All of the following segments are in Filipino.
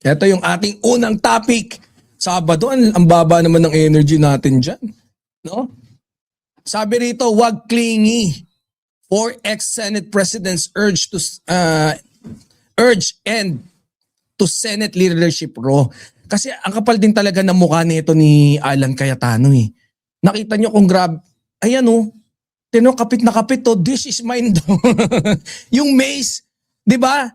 Ito yung ating unang topic. Sabado, ang baba naman ng energy natin dyan. No? Sabi rito, wag clingy. 4 ex-Senate presidents urge end to Senate leadership raw. Kasi ang kapal din talaga ng mukha nito ni Alan Cayetano eh. Nakita nyo kung ayan oh, kapit na kapit to, this is mine daw. Yung maze, di ba?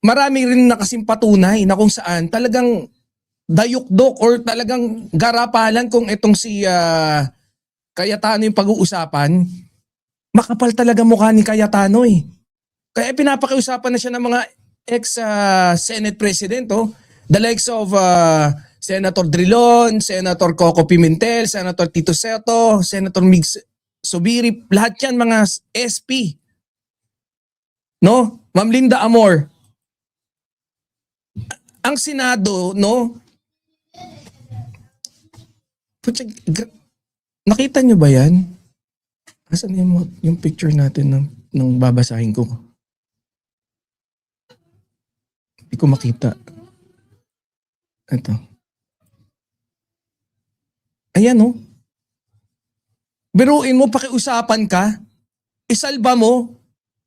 Marami rin nakasing patunay na kung saan talagang dayukdok or talagang garapalan kung itong si Cayetano yung pag-uusapan. Makapal talaga mukha ni Cayetano eh. Kaya pinapakiusapan na siya ng mga ex-Senate President, oh. The likes of Senator Drilon, Senator Coco Pimentel, Senator Tito Seto, Senator Mig Subiri, lahat yan mga SP. No? Ma'am Linda Amor. Ang Senado, no? Nakita nyo ba yan? Asan yung picture natin ng babasahin ko? Hindi ko makita. Ito. Ayan oh. Biruin mo, pakiusapan ka. Isalba mo.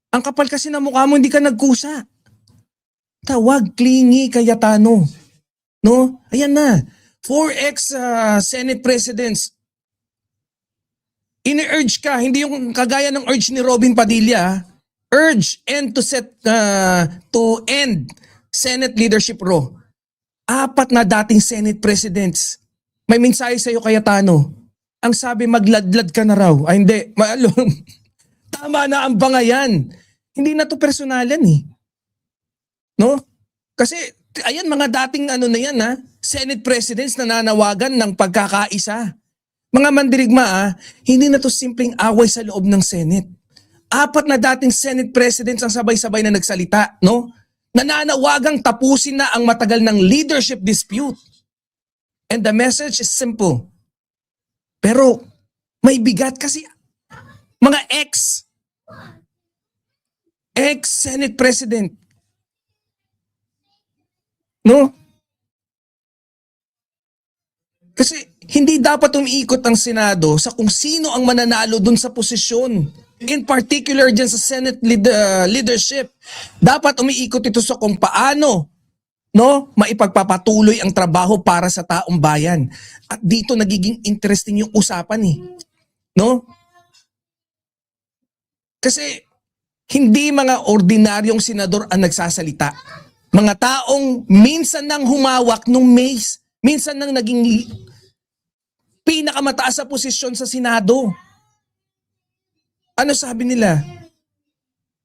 Ang kapal kasi na mukha mo, hindi ka nagkusa. Tawag, clingy, Cayetano. No? Ayan na. 4 ex-Senate presidents. Ini-urge ka, hindi yung kagaya ng urge ni Robin Padilla. Urge and to end Senate leadership raw. 4 na dating Senate presidents. May mensahe sa'yo, Cayetano. Ang sabi, magladlad ka na raw. Ay hindi, tama na ang bangayan. Hindi na to personalan eh. No? Kasi, ayan mga dating na yan ha, Senate presidents na nanawagan ng pagkakaisa. Mga mandirigma hindi na to simpleng away sa loob ng Senate. 4 na dating Senate presidents ang sabay-sabay na nagsalita, no? Nananawagang tapusin na ang matagal ng leadership dispute. And the message is simple. Pero may bigat kasi mga ex-Senate president. No? Kasi hindi dapat umiikot ang Senado sa kung sino ang mananalo dun sa posisyon. In particular dyan sa Senate leadership. Dapat umiikot ito sa kung paano maipagpapatuloy ang trabaho para sa taong bayan. At dito nagiging interesting yung usapan eh. No? Kasi hindi mga ordinaryong senador ang nagsasalita. Mga taong minsan nang humawak nung maze, minsan nang naging pinakamataas sa posisyon sa Senado. Ano sabi nila?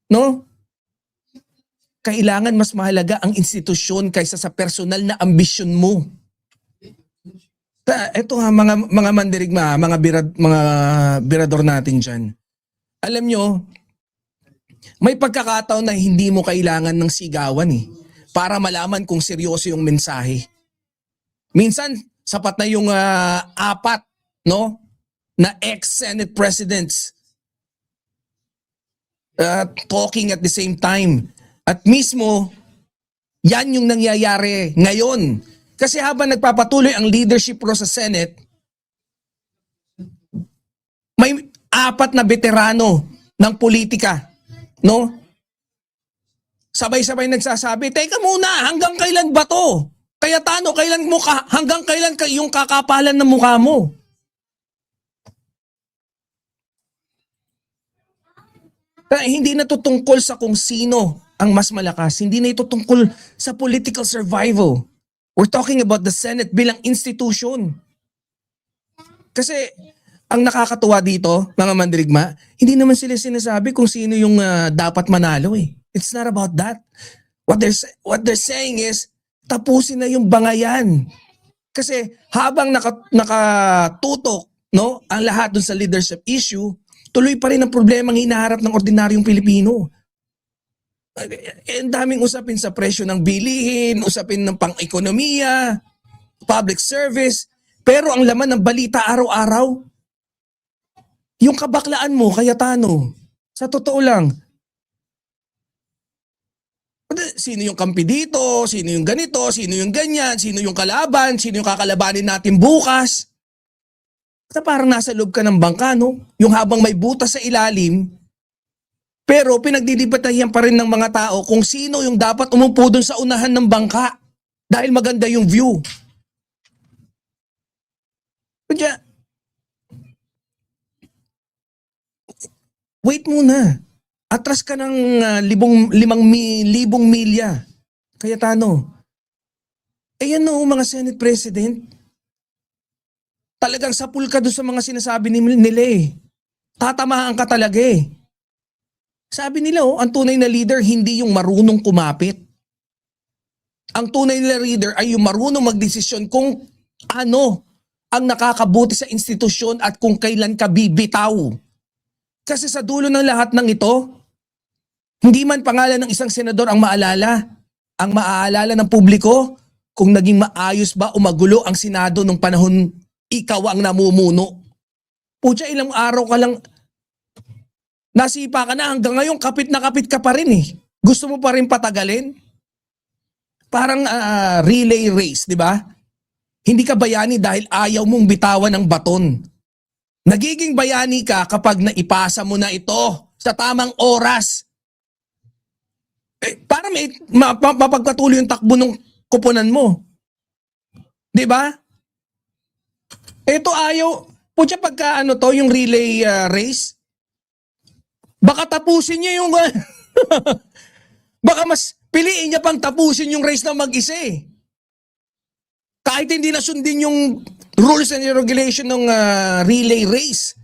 No? Kailangan mas mahalaga ang institusyon kaysa sa personal na ambisyon mo. Ito ha, mga mandirigma, mga birador natin dyan. Alam nyo, may pagkakataon na hindi mo kailangan ng sigawan eh, para malaman kung seryoso yung mensahe. Minsan, sapat na yung 4, no, na ex-Senate presidents talking at the same time. At mismo, yan yung nangyayari ngayon. Kasi habang nagpapatuloy ang leadership pro sa Senate, may 4 na veterano ng politika, no? Sabay-sabay nagsasabi, teka muna, hanggang kailan ba to? Cayetano, hanggang kailan yung kakapalan ng mukha mo? Hindi na to tungkol sa kung sino ang mas malakas. Hindi na ito tungkol sa political survival. We're talking about the Senate bilang institution. Kasi ang nakakatuwa dito, mga mandirigma, hindi naman sila sinasabi kung sino yung dapat manalo eh. It's not about that. What they're saying is, tapusin na yung bangayan. Kasi habang nakatutok, no, ang lahat dun sa leadership issue, tuloy pa rin ang problemang hinaharap ng ordinaryong Pilipino. Ang daming usapin sa presyo ng bilihin, usapin ng pang-ekonomiya, public service, pero ang laman ng balita araw-araw, yung kabaklaan mo, Cayetano, sa totoo lang, Sino yung kampi dito, sino yung ganito, sino yung ganyan, sino yung kalaban, sino yung kakalabanin natin bukas. Basta parang nasa loob ka ng bangka, no? Yung habang may butas sa ilalim, pero pinagdidibatayan pa rin ng mga tao kung sino yung dapat umupo dun sa unahan ng bangka dahil maganda yung view. Kaya, wait muna. Atras ka ng 5,000 milya. Cayetano. Yan no, mga Senate President. Talagang sapul ka doon sa mga sinasabi nila eh. Tatamaan ka talaga eh. Sabi nila ang tunay na leader hindi yung marunong kumapit. Ang tunay na leader ay yung marunong magdesisyon kung ano ang nakakabuti sa institusyon at kung kailan ka bibitaw. Kasi sa dulo ng lahat ng ito, hindi man pangalan ng isang senador ang maalala. Ang maaalala ng publiko kung naging maayos ba o magulo ang Senado nung panahon ikaw ang namumuno. Pucha, ilang araw ka lang nasipa ka na, hanggang ngayon kapit na kapit ka pa rin eh. Gusto mo pa rin patagalin? Parang relay race, di ba? Hindi ka bayani dahil ayaw mong bitawan ng baton. Nagiging bayani ka kapag naipasa mo na ito sa tamang oras. Para may mapagpatuloy yung takbo ng kuponan mo. Di ba? Ito ayaw. Pucha, pagka yung relay race, baka tapusin niya yung baka mas piliin niya pang tapusin yung race na mag-isa eh. Kahit hindi na sundin yung rules and regulation ng relay race.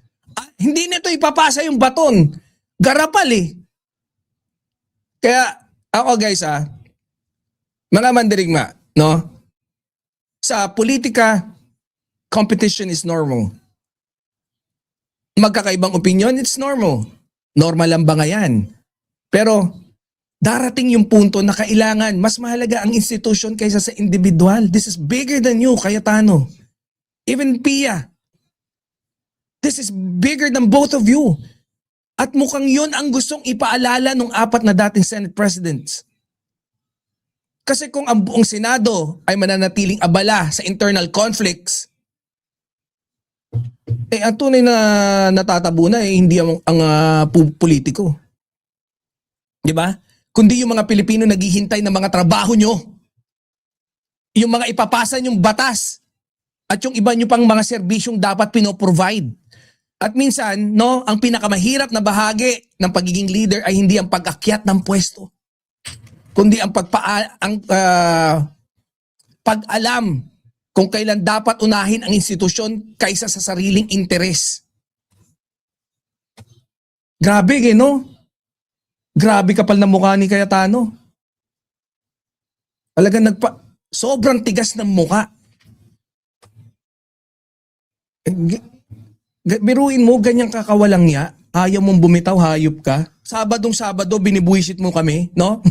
Hindi nito ipapasa yung baton. Garapal eh. Kaya ako guys mga mandirigma, no? Sa politika, competition is normal. Magkakaibang opinion, it's normal. Normal lang ba nga yan? Pero darating yung punto na kailangan mas mahalaga ang institution kaysa sa individual. This is bigger than you, Cayetano. Even Pia. This is bigger than both of you. At mukhang yun ang gustong ipaalala ng 4 na dating Senate Presidents. Kasi kung ang buong Senado ay mananatiling abala sa internal conflicts, ang tunay na natatabunan hindi ang politiko. Di ba? Kundi yung mga Pilipino naghihintay ng mga trabaho nyo. Yung mga ipapasa nyong batas. At yung iba nyo pang mga serbisyong dapat pinoprovide. At minsan, no, ang pinakamahirap na bahagi ng pagiging leader ay hindi ang pag-akyat ng pwesto. Kundi ang pag-alam kung kailan dapat unahin ang institusyon kaysa sa sariling interes. Grabe no? Grabe kapal na mukha ni Cayetano. Talagang sobrang tigas ng mukha. Biruin mo, ganyang kakawalang niya. Ayaw mong bumitaw, hayop ka. Sabadong Sabado, binibuisit mo kami, no?